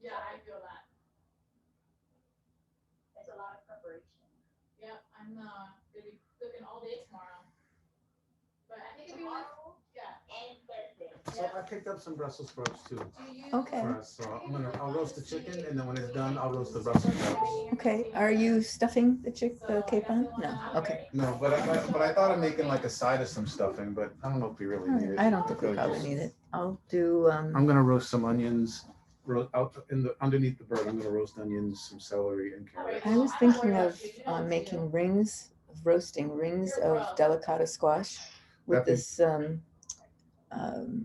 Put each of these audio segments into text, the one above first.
Yeah, I feel that. It's a lot of preparation. Yep, I'm gonna be cooking all day tomorrow. But I think it'd be really, Tomorrow yeah. and Thursday. So I picked up some Brussels sprouts too Do you? Okay. for us. So I think I'm it'd be gonna really I'll fun to roast the chicken see and then when it's what you done guys I'll do roast the since Brussels we're sprouts. making Okay. everything Are you together. stuffing the So the I capon? definitely No. wanna. Okay. No, but I thought of making like a side of some stuffing, but I don't know if we really need it. I don't think we Really probably just- need it. I'll do. I'm gonna roast some onions. Out in the underneath the bird, I'm gonna roast onions, some celery, and carrots. I was thinking of making rings, of roasting rings of delicata squash with That'd be- this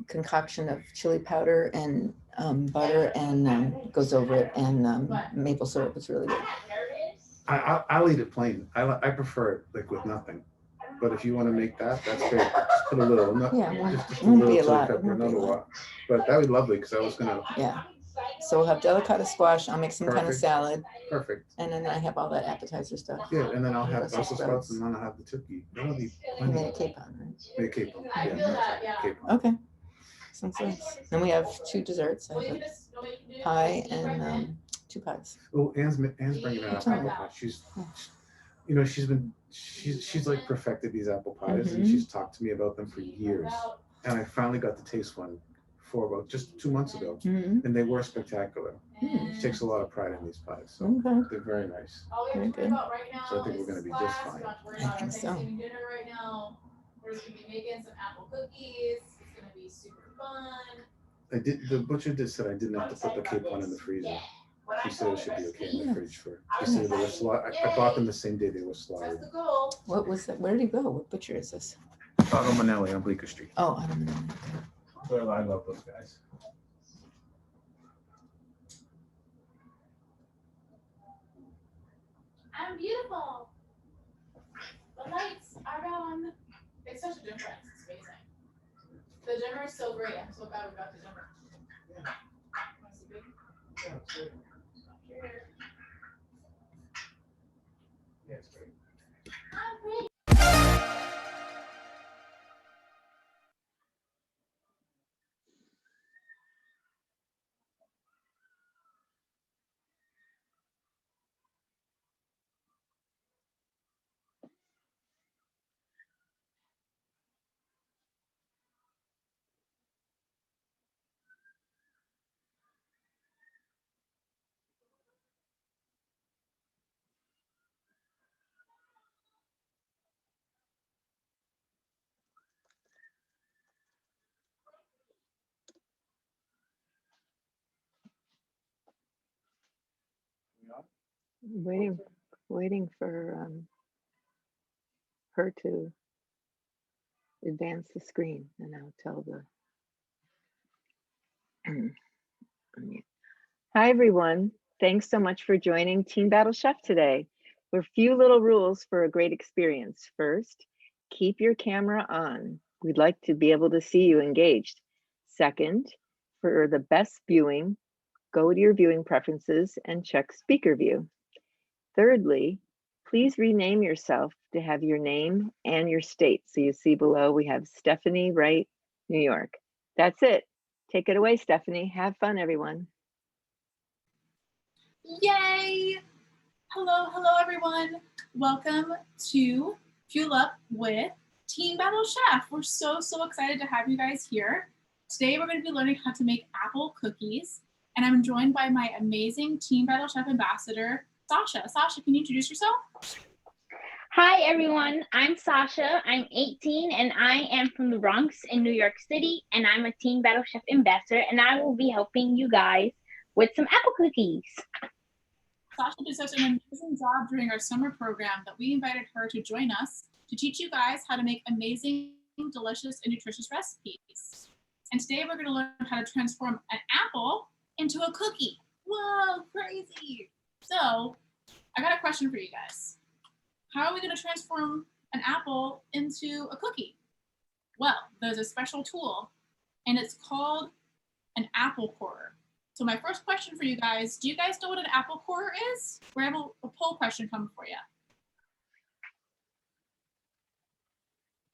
concoction of chili powder and butter and goes over it and maple syrup. It's really good. I'll eat it plain. I prefer it like with nothing. But if you want to make that, that's great. Just put a little, not, Yeah, it just a won't little be a chili lot. It pepper, won't be a another lot. lot. But that would be lovely because I was gonna. Yeah. So we'll have delicata squash. I'll make some kind of Perfect. salad, Perfect. and then I have all that appetizer stuff. Yeah, and then I'll have Brussels Brussels sprouts, sprouts. and then I'll have the turkey. That'll be You made plenty. a capon, right? Maybe capon. I Yeah, feel that, yeah. capon. Okay. Sounds nice. Then we have two desserts. I Well, you have can a just, you know what you can do? pie Just eat right and then. two pies. Oh, Anne's bringing an What's apple that? pie. You know, she's like perfected these apple pies, and Mhm. she's talked to me about them for years. And I finally got to taste one for about just 2 months ago, Mhm. and they were spectacular. Mm. She takes a lot of pride in these pies, so Okay. they're very nice. All we have Very to worry good. about right now So I think we're is gonna be just class. fine. We don't have to worry I about our think so. Thanksgiving dinner right now. We're just gonna be making some apple cookies. It's gonna be super fun. The butcher just said I didn't have to put the capon in the freezer. She said it should be okay in the fridge for. She said they were I bought them the same day they were That's slaughtered. the goal. What was that? Where did he go? What butcher is this? Otto Manelli on Bleecker Street. Oh, I don't know. I love those guys. I'm beautiful. The lights are on. It's such a difference. It's amazing. The dimmer is so great. I'm so glad we got the dimmer. Want to see big? Yeah, it's great. Here. Yeah, it's great. I'm ready. Waiting for her to advance the screen, and I'll tell the. Hi, everyone. Thanks so much for joining Team Battle Chef today. We're a few little rules for a great experience. First, keep your camera on. We'd like to be able to see you engaged. Second, for the best viewing, go to your viewing preferences and check speaker view. Thirdly, please rename yourself to have your name and your state. So you see below, we have Stephanie Wright, New York. That's it. Take it away, Stephanie. Have fun, everyone. Yay! Hello, hello everyone. Welcome to Fuel Up with Team Battle Chef. We're so excited to have you guys here. Today we're going to be learning how to make apple cookies, and I'm joined by my amazing Team Battle Chef ambassador, Sasha. Sasha, can you introduce yourself? Hi everyone, I'm Sasha. I'm 18 and I am from the Bronx in New York City, and I'm a Team Battle Chef ambassador, and I will be helping you guys with some apple cookies. Sasha did such an amazing job during our summer program that we invited her to join us to teach you guys how to make amazing, delicious, and nutritious recipes. And today we're going to learn how to transform an apple into a cookie. Whoa, crazy! So, I got a question for you guys. How are we going to transform an apple into a cookie? Well, there's a special tool, and it's called an apple corer. So my first question for you guys, do you guys know what an apple corer is? We have a poll question coming for you.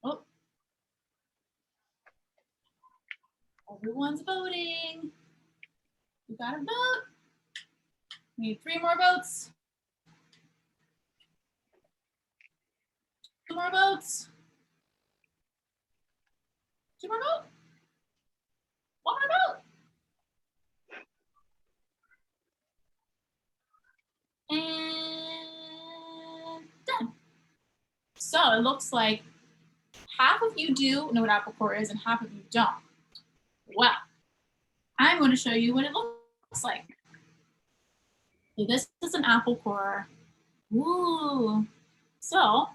Oh, everyone's voting. You gotta vote. We need 3 more votes. 2 more votes. 2 more votes. 1 more vote. And done. So it looks like half of you do know what apple core is and half of you don't. Well, I'm going to show you what it looks like. So this is an apple core. Woo! So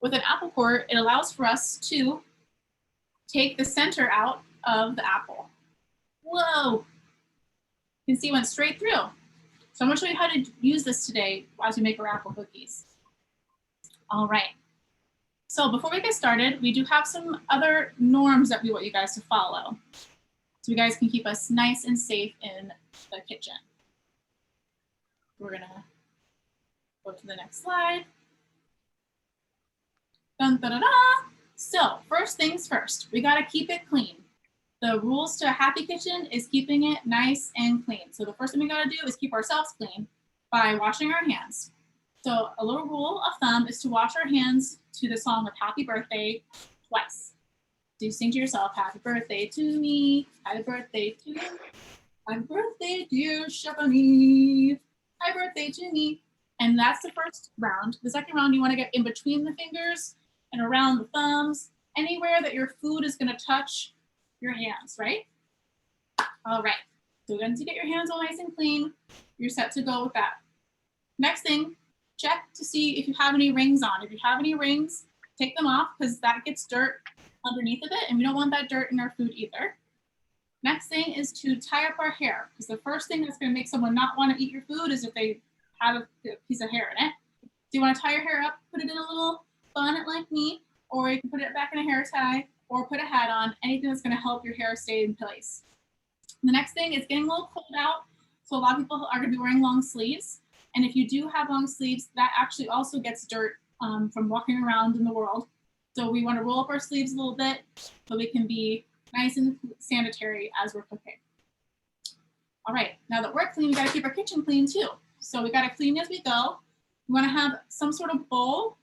with an apple core, it allows for us to take the center out of the apple. Whoa! You can see it went straight through. So I'm going to show you how to use this today as we make our apple cookies. All right. So before we get started, we do have some other norms that we want you guys to follow, so you guys can keep us nice and safe in the kitchen. We're gonna go to the next slide. Dun, da, da, da. So first things first, we gotta keep it clean. The rules to a happy kitchen is keeping it nice and clean. So the first thing we gotta do is keep ourselves clean by washing our hands. So a little rule of thumb is to wash our hands to the song of Happy Birthday twice. Do you sing to yourself, happy birthday to me, happy birthday to me, happy birthday dear Stephanie, happy birthday to me. And that's the first round. The second round, you wanna get in between the fingers and around the thumbs, anywhere that your food is gonna touch your hands, right? All right, so once you get your hands all nice and clean, you're set to go with that. Next thing, check to see if you have any rings on. If you have any rings, take them off because that gets dirt underneath of it and we don't want that dirt in our food either. Next thing is to tie up our hair, because the first thing that's gonna make someone not wanna eat your food is if they have a piece of hair in it. So you wanna tie your hair up, put it in a little bonnet like me, or you can put it back in a hair tie, or put a hat on, anything that's gonna help your hair stay in place. The next thing is getting a little cold out, so a lot of people are gonna be wearing long sleeves. And if you do have long sleeves, that actually also gets dirt from walking around in the world. So we wanna roll up our sleeves a little bit so we can be nice and sanitary as we're cooking. All right, now that we're clean, we gotta keep our kitchen clean too. So we gotta clean as we go. We wanna have some sort of bowl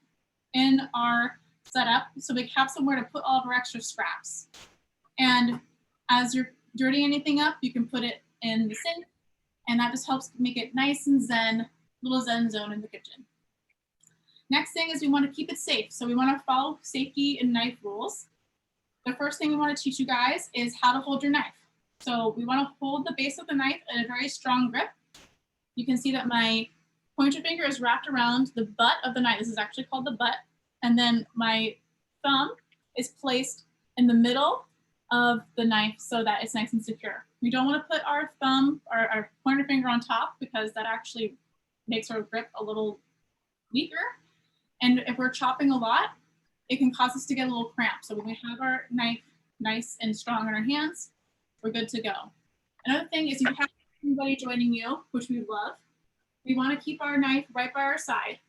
in our setup so we have somewhere to put all of our extra scraps. And as you're dirtying anything up, you can put it in the sink, and that just helps make it nice and zen, little zen zone in the kitchen. Next thing is we want to keep it safe. So we want to follow safety and knife rules. The first thing we want to teach you guys is how to hold your knife. So we want to hold the base of the knife in a very strong grip. You can see that my pointer finger is wrapped around the butt of the knife. This is actually called the butt. And then my thumb is placed in the middle of the knife so that it's nice and secure. We don't want to put our thumb or our pointer finger on top because that actually makes our grip a little weaker. And if we're chopping a lot, it can cause us to get a little cramp. So when we have our knife nice and strong in our hands, we're good to go. Another thing is if you have anybody joining you, which we would love, we want to keep our knife right by our side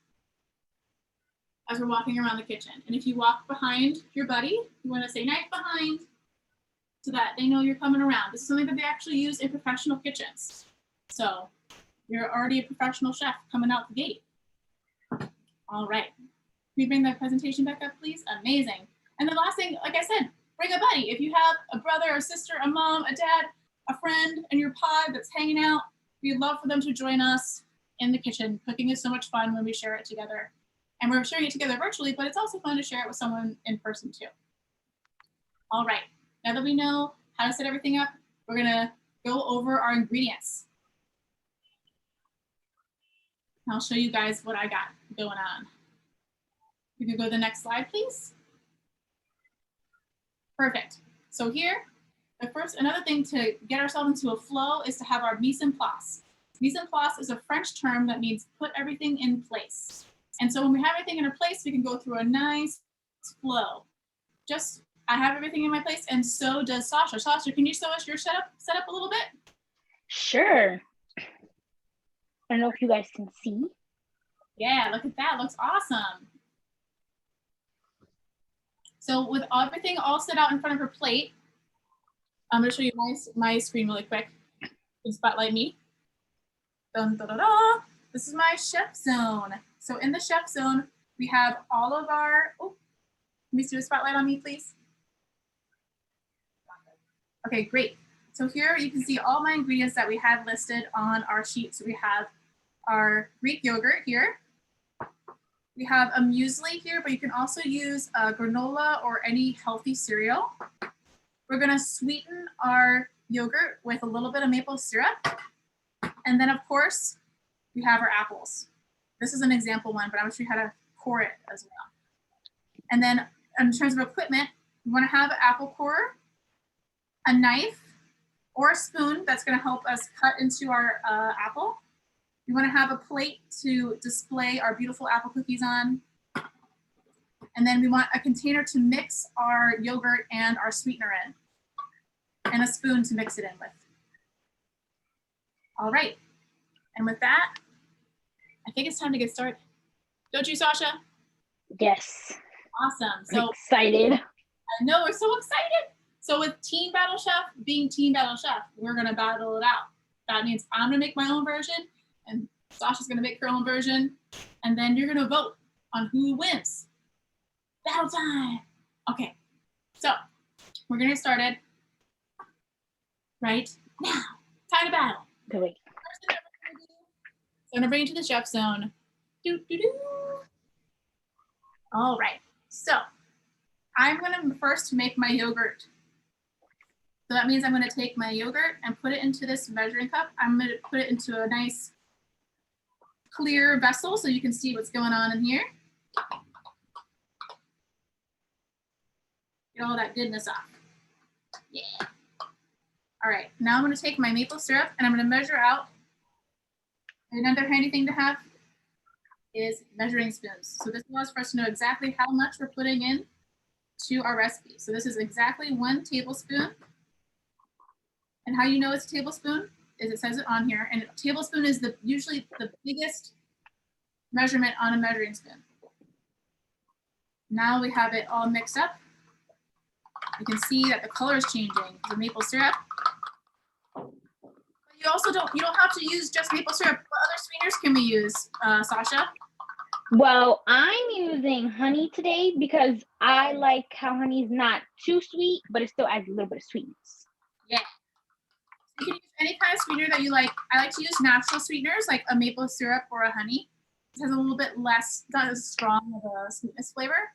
as we're walking around the kitchen. And if you walk behind your buddy, you want to say knife behind so that they know you're coming around. This is something that they actually use in professional kitchens. So you're already a professional chef coming out the gate. All right. Can we bring the presentation back up, please? Amazing. And the last thing, like I said, bring a buddy. If you have a brother, a sister, a mom, a dad, a friend in your pod that's hanging out, we'd love for them to join us in the kitchen. Cooking is so much fun when we share it together. And we're sharing it together virtually, but it's also fun to share it with someone in person too. All right, now that we know how to set everything up, we're gonna go over our ingredients. I'll show you guys what I got going on. We can go to the next slide, please. Perfect. So here, another thing to get ourselves into a flow is to have our mise en place. Mise en place is a French term that means put everything in place. And so when we have everything in our place, we can go through a nice flow. I have everything in my place, and so does Sasha. Sasha, can you show us your setup a little bit? Sure. I don't know if you guys can see. Yeah, look at that. Looks awesome. So with everything all set out in front of her plate, I'm going to show you my screen really quick. You can spotlight me. Dun, da, da, da. This is my chef zone. So in the chef zone, we have all of our, oh, can you do a spotlight on me, please? Okay, great. So here you can see all my ingredients that we had listed on our sheet. So we have our Greek yogurt here. We have a muesli here, but you can also use granola or any healthy cereal. We're gonna sweeten our yogurt with a little bit of maple syrup. And then of course, we have our apples. This is an example one, but I'm gonna show you how to core it as well. And then in terms of equipment, we wanna have an apple corer, a knife, or a spoon that's gonna help us cut into our apple. We wanna have a plate to display our beautiful apple cookies on. And then we want a container to mix our yogurt and our sweetener in, and a spoon to mix it in with. All right, and with that, I think it's time to get started. Don't you, Sasha? Yes. Awesome. I'm So excited. I know, we're so excited. So with Team Battle Chef being Team Battle Chef, we're gonna battle it out. That means I'm gonna make my own version, and Sasha's gonna make her own version, and then you're gonna vote on who wins. Battle time. Okay, so we're gonna get started right now. Time to battle. Go wait. First thing I'm gonna do, I'm gonna bring you to the chef zone. Doo, doo, doo. All right, so I'm gonna first make my yogurt. So that means I'm gonna take my yogurt and put it into this measuring cup. I'm gonna put it into a nice clear vessel so you can see what's going on in here. Get all that goodness off. Yeah. All right, now I'm gonna take my maple syrup and I'm gonna measure out. Another handy thing to have is measuring spoons. So this allows for us to know exactly how much we're putting in to our recipe. So this is exactly 1 tablespoon. And how you know it's a tablespoon is it says it on here. And a tablespoon is usually the biggest measurement on a measuring spoon. Now we have it all mixed up. You can see that the color is changing, the maple syrup. But you also don't have to use just maple syrup. What other sweeteners can we use, Sasha? Well, I'm using honey today because I like how honey's not too sweet, but it still adds a little bit of sweetness. Yeah. You can use any kind of sweetener that you like. I like to use natural sweeteners like a maple syrup or a honey. It has a little bit less, not as strong of a sweetness flavor.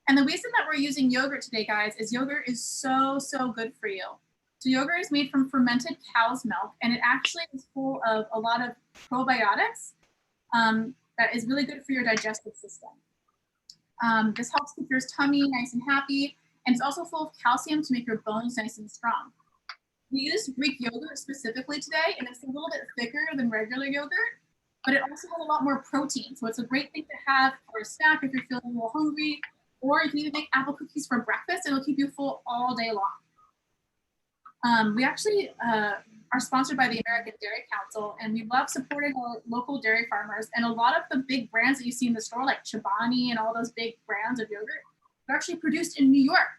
And the reason that we're using yogurt today, guys, is yogurt is so, so good for you. So yogurt is made from fermented cow's milk, and it actually is full of a lot of probiotics that is really good for your digestive system. This helps keep your tummy nice and happy, and it's also full of calcium to make your bones nice and strong. We used Greek yogurt specifically today, and it's a little bit thicker than regular yogurt, but it also has a lot more protein. So it's a great thing to have for a snack if you're feeling a little hungry, or you can even make apple cookies for breakfast. It'll keep you full all day long. We actually are sponsored by the American Dairy Council, and we love supporting our local dairy farmers. And a lot of the big brands that you see in the store, like Chobani and all those big brands of yogurt, are actually produced in New York.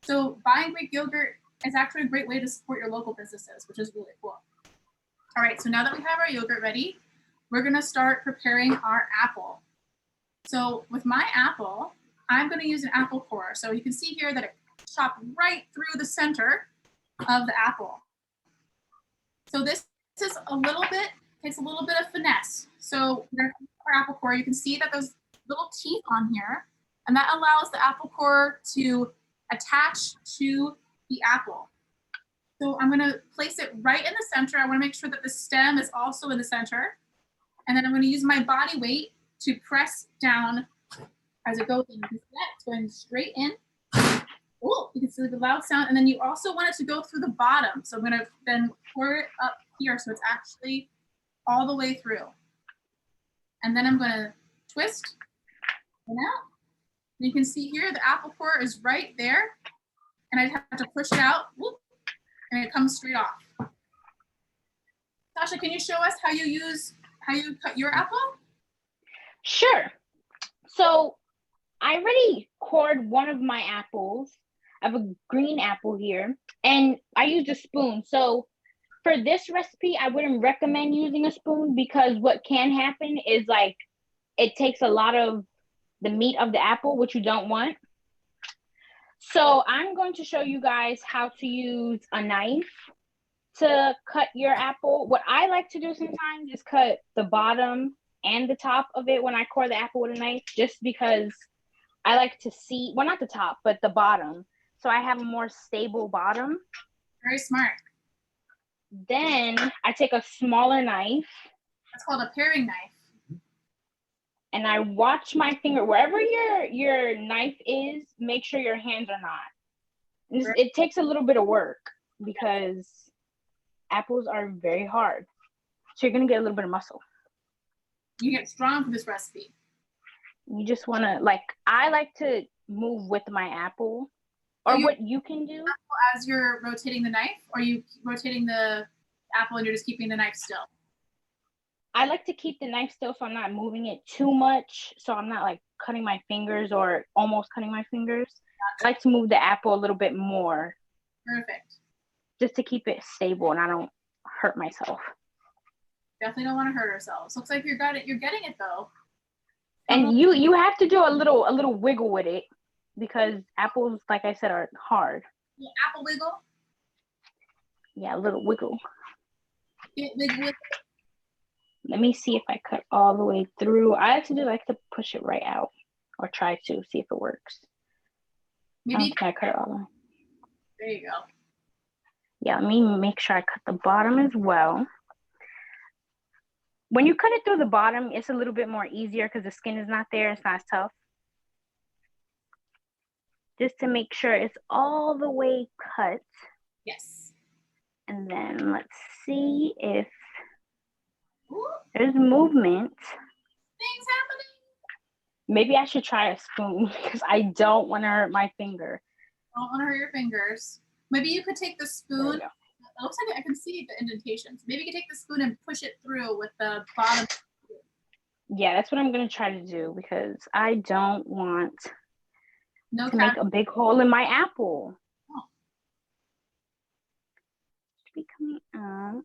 So buying Greek yogurt is actually a great way to support your local businesses, which is really cool. All right, so now that we have our yogurt ready, we're gonna start preparing our apple. So with my apple, I'm gonna use an apple corer. So you can see here that it chopped right through the center of the apple. So this is a little bit, takes a little bit of finesse. So our apple corer, you can see that there's little teeth on here, and that allows the apple corer to attach to the apple. So I'm gonna place it right in the center. I wanna make sure that the stem is also in the center. And then I'm gonna use my body weight to press down as it goes in. You can see that it's going straight in. Oh, you can see the loud sound. And then you also want it to go through the bottom. So I'm gonna then pour it up here so it's actually all the way through. And then I'm gonna twist and out. And you can see here the apple core is right there. And I have to push it out, whoop, and it comes straight off. Sasha, can you show us how you cut your apple? Sure. So I already cored one of my apples. I have a green apple here, and I used a spoon. So For this recipe, I wouldn't recommend using a spoon because what can happen is like it takes a lot of the meat of the apple, which you don't want. So I'm going to show you guys how to use a knife to cut your apple. What I like to do sometimes is cut the bottom and the top of it when I core the apple with a knife, just because I like to see, well, not the top, but the bottom. So I have a more stable bottom. Very smart. Then I take a smaller knife. That's called a paring knife. And I watch my finger. Wherever your knife is, make sure your hands are not. It takes a little bit of work because apples are very hard. So you're going to get a little bit of muscle. You get strong for this recipe. You just want to, like, I like to move with my apple. Or what you can do. As you're rotating the knife, or are you rotating the apple and you're just keeping the knife still? I like to keep the knife still so I'm not moving it too much. So I'm not like cutting my fingers or almost cutting my fingers. Gotcha. I like to move the apple a little bit more. Perfect. Just to keep it stable and I don't hurt myself. Definitely don't want to hurt ourselves. Looks like you're getting it though. And you have to do a little wiggle with it because apples, like I said, are hard. Yeah, apple wiggle? Yeah, a little wiggle. Wiggle. Let me see if I cut all the way through. I like to push it right out or try to see if it works. Maybe I cut it all the way. There you go. Yeah, let me make sure I cut the bottom as well. When you cut it through the bottom, it's a little bit more easier because the skin is not there. It's not as tough. Just to make sure it's all the way cut. Yes. And then let's see if there's movement. Things happening. Maybe I should try a spoon because I don't want to hurt my finger. Don't want to hurt your fingers. Maybe you could take the spoon. It looks like I can see the indentations. Maybe you could take the spoon and push it through with the bottom. Yeah, that's what I'm going to try to do because I don't want to make a big hole in my apple. Oh. Should be coming out.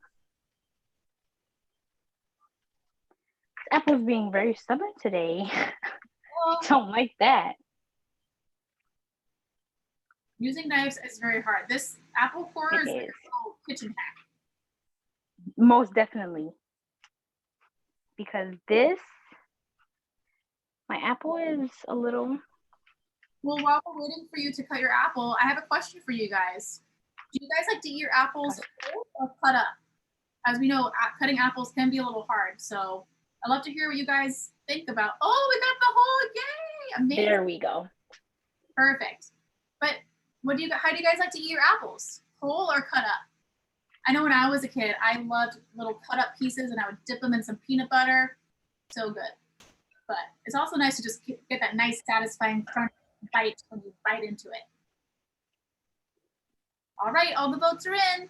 This apple's being very stubborn today. I don't like that. Using knives is very hard. This apple corer is a kitchen hack. Most definitely. Because my apple is a little... Well, while we're waiting for you to cut your apple, I have a question for you guys. Do you guys like to eat your apples whole or cut up? As we know, cutting apples can be a little hard. So I'd love to hear what you guys think about. Oh, we got the whole, yay! Amazing. There we go. Perfect. But how do you guys like to eat your apples? Whole or cut up? I know when I was a kid, I loved little cut up pieces and I would dip them in some peanut butter. So good. But it's also nice to just get that nice, satisfying crunch bite when you bite into it. All right, all the votes are in.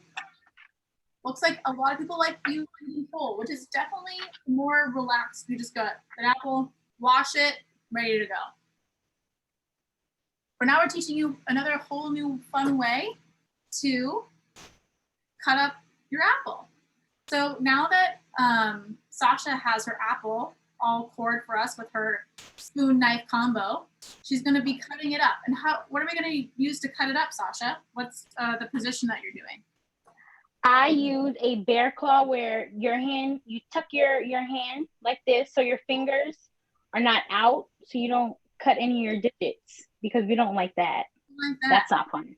Looks like a lot of people like you eating whole, which is definitely more relaxed. You just got an apple, wash it, ready to go. For now, we're teaching you another whole new fun way to cut up your apple. So now that Sasha has her apple all cored for us with her spoon knife combo, she's going to be cutting it up. And what are we going to use to cut it up, Sasha? What's the position that you're doing? I use a bear claw where you tuck your hand like this so your fingers are not out so you don't cut any of your digits because we don't like that. That's not fun.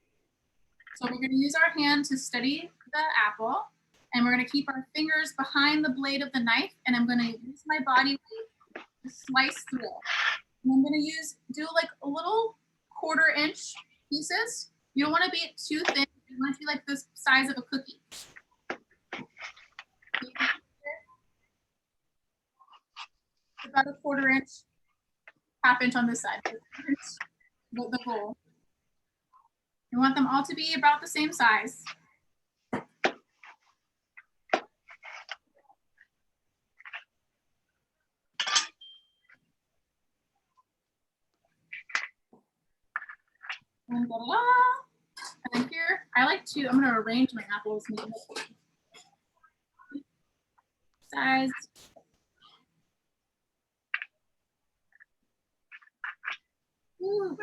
So we're going to use our hand to steady the apple and we're going to keep our fingers behind the blade of the knife and I'm going to use my body weight to slice through. And I'm going to do like a little 1/4 inch pieces. You don't want to be too thin. You want it to be like the size of a cookie. About a 1/4 inch, 1/2 inch on this side. The goal. You want them all to be about the same size. And then here, I'm going to arrange my apples. size. Ooh.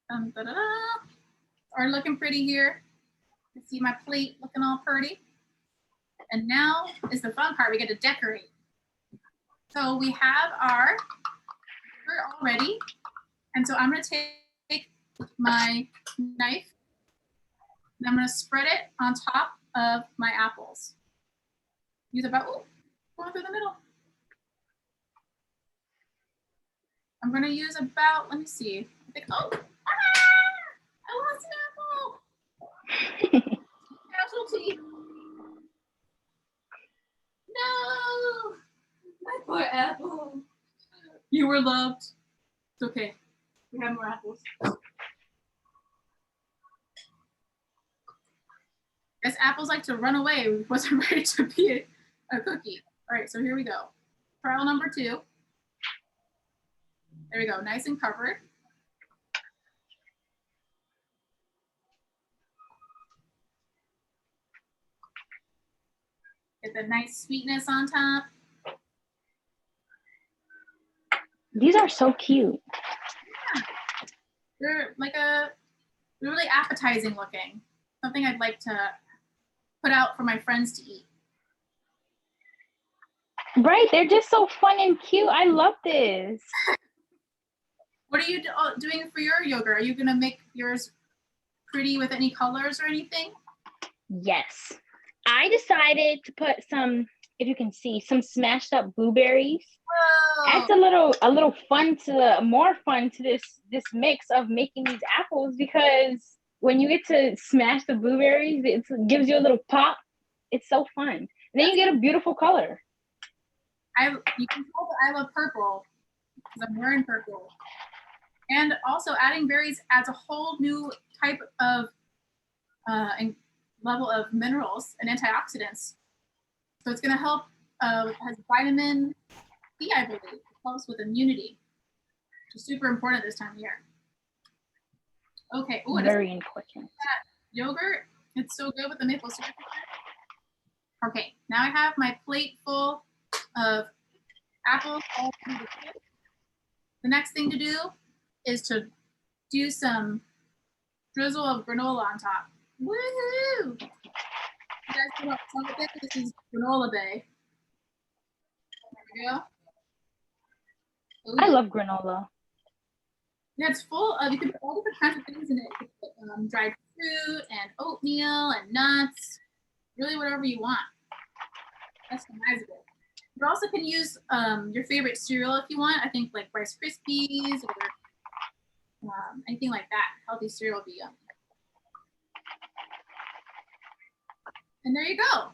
Da, da, da. Are looking pretty here. You see my plate looking all pretty. And now is the fun part. We get to decorate. So we have our all ready. And so I'm going to take my knife and I'm going to spread it on top of my apples. Use about, ooh, going through the middle. I'm going to use about, let me see. I think, oh, I lost an apple. Casualty. No, my poor apple. You were loved. It's okay. We have more apples. Guess apples like to run away. We wasn't ready to be a cookie. All right, so here we go. Trial number 2. There we go, nice and covered. Get the nice sweetness on top. These are so cute. Yeah. They're like they're really appetizing looking. Something I'd like to put out for my friends to eat. Right, they're just so fun and cute. I love this. What are you doing for your yogurt? Are you gonna make yours pretty with any colors or anything? Yes. I decided to put some, if you can see, some smashed up blueberries. Whoa. Adds a little fun to, more fun to this mix of making these apples, because when you get to smash the blueberries, it gives you a little pop. It's so fun. And then you get a beautiful color. You can tell that I love purple because I'm wearing purple. And also adding berries adds a whole new type of and level of minerals and antioxidants. So it's gonna help, it has vitamin C, I believe. It helps with immunity, which is super important this time of year. Okay, ooh, Very important. Yogurt, it's so good with the maple syrup. Okay, now I have my plate full of apples. The next thing to do is to do some drizzle of granola on top. Woohoo! You guys know what song it is? This is Granola Bay. There we go. Ooh. I love granola. Yeah, it's full of, you can put all different kinds of things in it. You can put dried fruit and oatmeal and nuts, really whatever you want. Customizable. You also can use your favorite cereal if you want. I think like Rice Krispies or anything like that. Healthy cereal would be yummy. And there you go.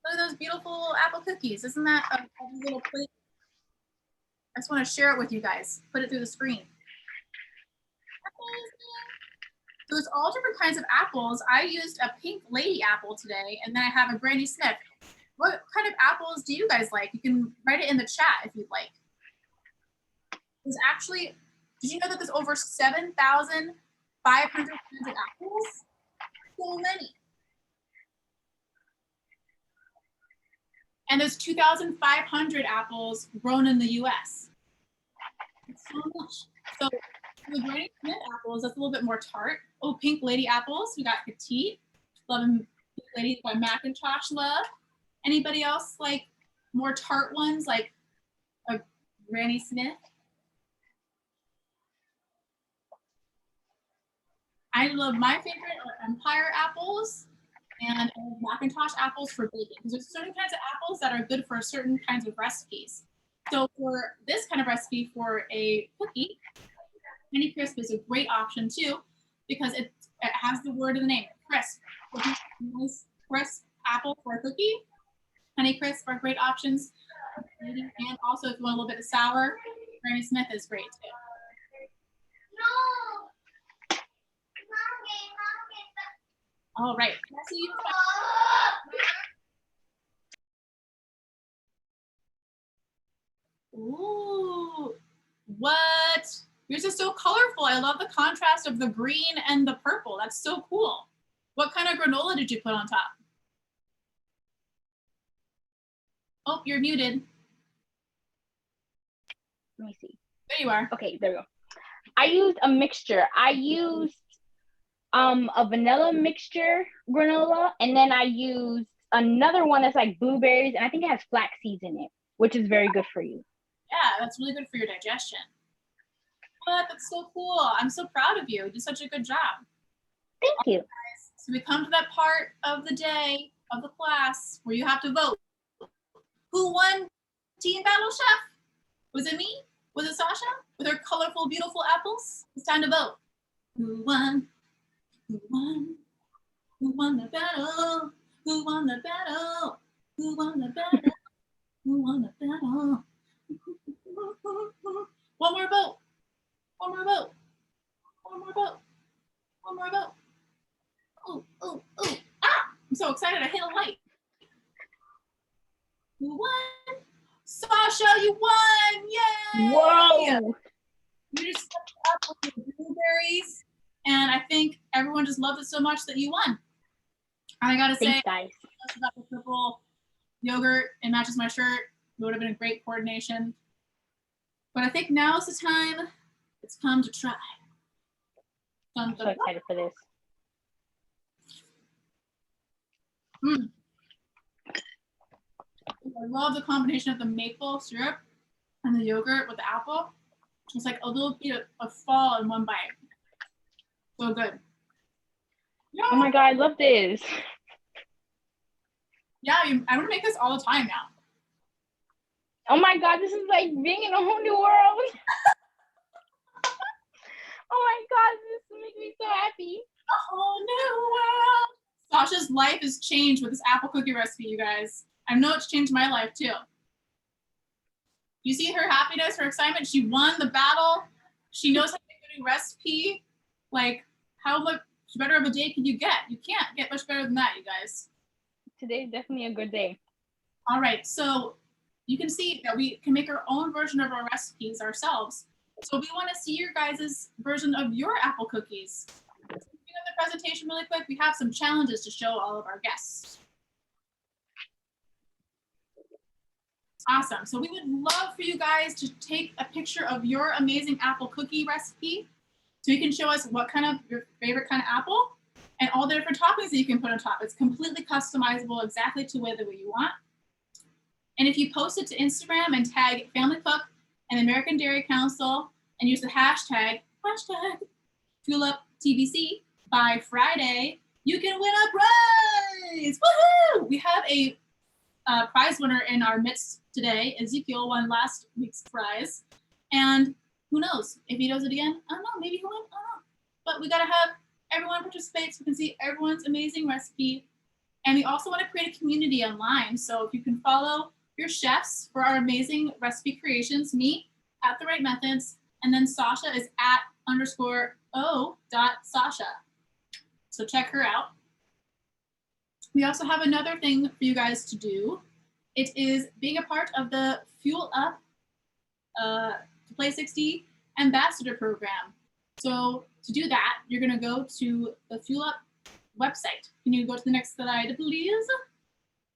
Look at those beautiful apple cookies. Isn't that a little plate? I just want to share it with you guys. Put it through the screen. So there's all different kinds of apples. I used a pink lady apple today, and then I have a Granny Smith. What kind of apples do you guys like? You can write it in the chat if you'd like. There's actually, did you know that there's over 7,500 kinds of apples? So many. And there's 2,500 apples grown in the US. That's so much. So the Granny Smith apples, that's a little bit more tart. Oh, pink lady apples, we got petite. Loving pink lady by Macintosh Love. Anybody else like more tart ones like a Granny Smith? I love, my favorite are Empire apples and Macintosh apples for baking, because there's certain kinds of apples that are good for certain kinds of recipes. So for this kind of recipe for a cookie, Honey Crisp is a great option too, because it has the word in the name, crisp. So nice crisp apple for a cookie. Honey Crisp are great options. And also if you want a little bit of sour, Granny Smith is great too. All right. Ooh, what? Yours is so colorful. I love the contrast of the green and the purple. That's so cool. What kind of granola did you put on top? Oh, you're muted. Let me see. There you are. Okay, there we go. I used a mixture. I used a vanilla mixture granola, and then I used another one that's like blueberries, and I think it has flax seeds in it, which is very good for you. Yeah, that's really good for your digestion. But that's so cool. I'm so proud of you. You did such a good job. Thank you. So we come to that part of the day of the class where you have to vote. Who won Teen Battle Chef? Was it me? Was it Sasha? With her colorful, beautiful apples? It's time to vote. Who won? Who won? Who won the battle? Who won the battle? Who won the battle? Who won the battle? One more vote. One more vote. One more vote. One more vote. Oh, oh, oh. Ah! I'm so excited. I hit a light. Who won? Sasha, you won! Yay! Whoa! You just stepped up with your blueberries, and I think everyone just loved it so much that you won. And I gotta say, Thanks, guys. about the purple yogurt, it matches my shirt. It would have been a great coordination. But I think now is the time it's come to try. I'm so excited for this. I love the combination of the maple syrup and the yogurt with the apple. It's like a little bit of fall in one bite. So good. Yeah. Oh my God, I love this. Yeah, I want to make this all the time now. Oh my God, this is like being in a whole new world. Oh my God, this makes me so happy. A whole new world. Sasha's life has changed with this apple cookie recipe, you guys. I know it's changed my life too. You see her happiness, her excitement. She won the battle. She knows how to make a new recipe. Like, how much better of a day can you get? You can't get much better than that, you guys. Today is definitely a good day. All right, so you can see that we can make our own version of our recipes ourselves. So we want to see your guys' version of your apple cookies. So the presentation really quick, we have some challenges to show all of our guests. Awesome. So we would love for you guys to take a picture of your amazing apple cookie recipe. So you can show us what kind of your favorite kind of apple and all the different toppings that you can put on top. It's completely customizable exactly to the way you want. And if you post it to Instagram and tag Family Cook and American Dairy Council and use the hashtag TulipTBC by Friday, you can win a prize. Woohoo! We have a prize winner in our midst today. Ezekiel won last week's prize. And who knows? If he does it again, I don't know. Maybe he'll win. I don't know. But we got to have everyone participate so we can see everyone's amazing recipe. And we also want to create a community online. So if you can follow your chefs for our amazing recipe creations, me at The Right Methods, and then Sasha is at _o.Sasha. So check her out. We also have another thing for you guys to do. It is being a part of the Fuel Up to Play 60 Ambassador Program. So to do that, you're gonna go to the Fuel Up website. Can you go to the next slide, please?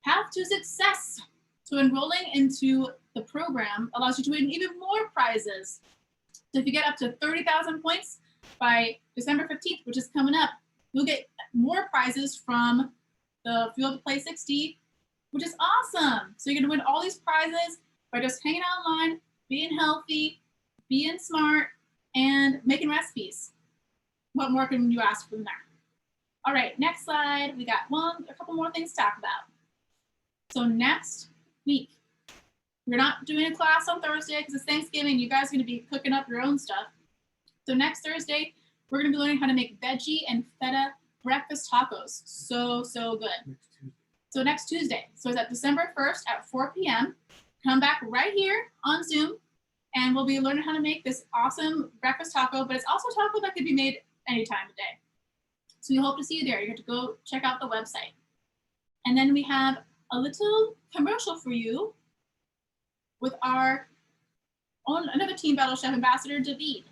Path to Success. So enrolling into the program allows you to win even more prizes. So if you get up to 30,000 points by December 15th, which is coming up, you'll get more prizes from the Fuel Up to Play 60, which is awesome. So you're gonna win all these prizes by just hanging out online, being healthy, being smart, and making recipes. What more can you ask from there? All right, next slide. We got a couple more things to talk about. So next week, we're not doing a class on Thursday because it's Thanksgiving. You guys are gonna be cooking up your own stuff. So next Thursday, we're gonna be learning how to make veggie and feta breakfast tacos. So good. So next Tuesday. So it's at December 1st at 4 p.m. Come back right here on Zoom and we'll be learning how to make this awesome breakfast taco, but it's also a taco that could be made any time of day. So we hope to see you there. You have to go check out the website. And then we have a little commercial for you with our own, another Team Battle Chef Ambassador, David.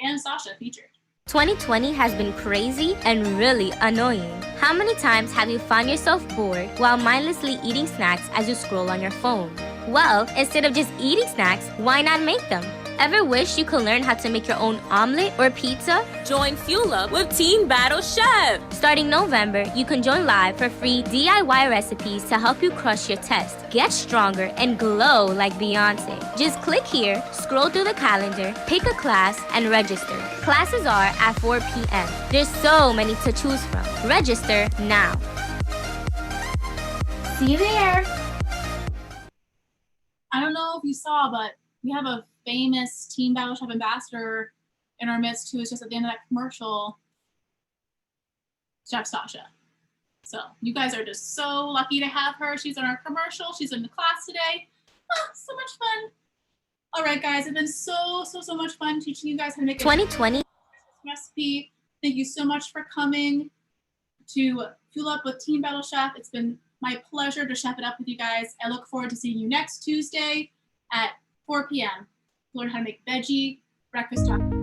and Sasha featured. 2020 has been crazy and really annoying. How many times have you found yourself bored while mindlessly eating snacks as you scroll on your phone? Well, instead of just eating snacks, why not make them? Ever wish you could learn how to make your own omelet or pizza? Join Fuel Up with Teen Battle Chef! Starting November, you can join live for free DIY recipes to help you crush your test, get stronger, and glow like Beyonce. Just click here, scroll through the calendar, pick a class, and register. Classes are at 4 p.m. There's so many to choose from. Register now. See you there. I don't know if you saw, but we have a famous Teen Battle Chef ambassador in our midst who was just at the end of that commercial, Chef Sasha. So you guys are just so lucky to have her. She's in our commercial. She's in the class today. Oh, so much fun. All right, guys, it's been so much fun teaching you guys how to make a 2020 recipe. Thank you so much for coming to Fuel Up with Teen Battle Chef. It's been my pleasure to chef it up with you guys. I look forward to seeing you next Tuesday at 4 p.m. Learn how to make veggie breakfast tacos.